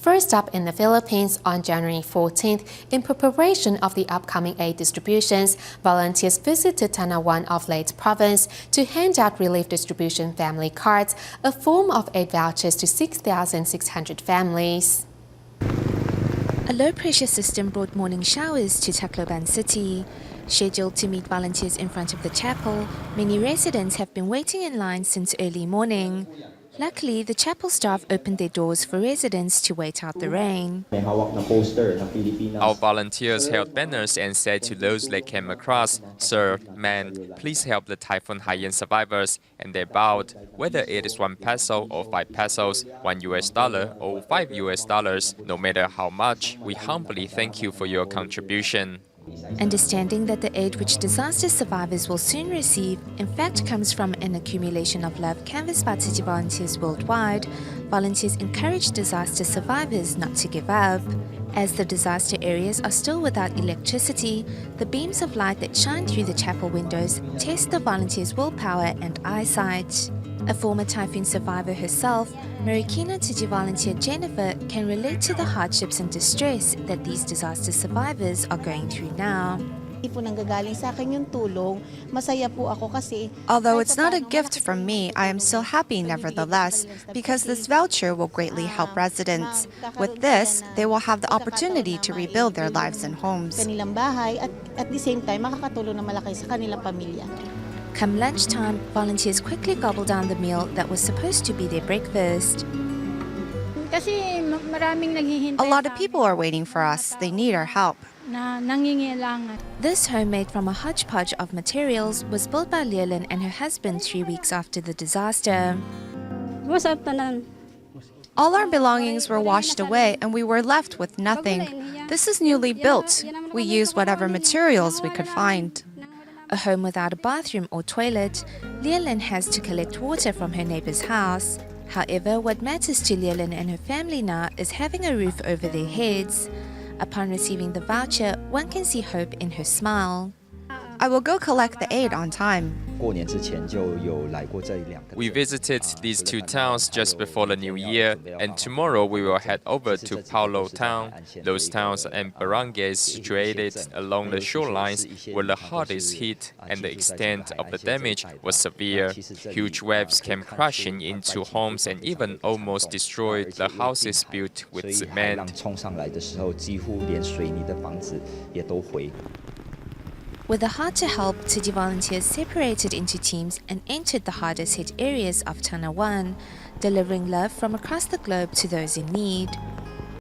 First up in the Philippines on January 14th, in preparation of the upcoming aid distributions, volunteers visited Tanuan of Leyte province to hand out relief distribution family cards, a form of aid vouchers to 6,600 families. A low-pressure system brought morning showers to Tacloban city. Scheduled to meet volunteers in front of the chapel, many residents have been waiting in line since early morning. Luckily, the chapel staff opened their doors for residents to wait out the rain. Our volunteers held banners and said to those they came across, "Sir, man, please help the Typhoon Haiyan survivors," and they bowed. Whether it is 1 peso or 5 pesos, $1 or $5, no matter how much, we humbly thank you for your contribution. Understanding that the aid which disaster survivors will soon receive in fact comes from an accumulation of love canvassed by city volunteers worldwide, volunteers encourage disaster survivors not to give up. As the disaster areas are still without electricity, the beams of light that shine through the chapel windows test the volunteers' willpower and eyesight. A former typhoon survivor herself, Marikina Tiji volunteer Jennifer can relate to the hardships and distress that these disaster survivors are going through now. Although it's not a gift from me, I am still happy nevertheless, because this voucher will greatly help residents. With this, they will have the opportunity to rebuild their lives and homes. Come lunchtime, volunteers quickly gobble down the meal that was supposed to be their breakfast. A lot of people are waiting for us. They need our help. This home made from a hodgepodge of materials was built by Leyte and her husband 3 weeks after the disaster. All our belongings were washed away and we were left with nothing. This is newly built. We used whatever materials we could find. A home without a bathroom or toilet, Leyte has to collect water from her neighbor's house. However, what matters to Leyte and her family now is having a roof over their heads. Upon receiving the voucher, one can see hope in her smile. I will go collect the aid on time. We visited these two towns just before the new year, and tomorrow we will head over to Paulo town. Those towns and barangays situated along the shorelines were the hardest hit, and the extent of the damage was severe. Huge waves came crashing into homes and even almost destroyed the houses built with cement. With a heart to help, Tiji volunteers separated into teams and entered the hardest hit areas of Tanuan, delivering love from across the globe to those in need.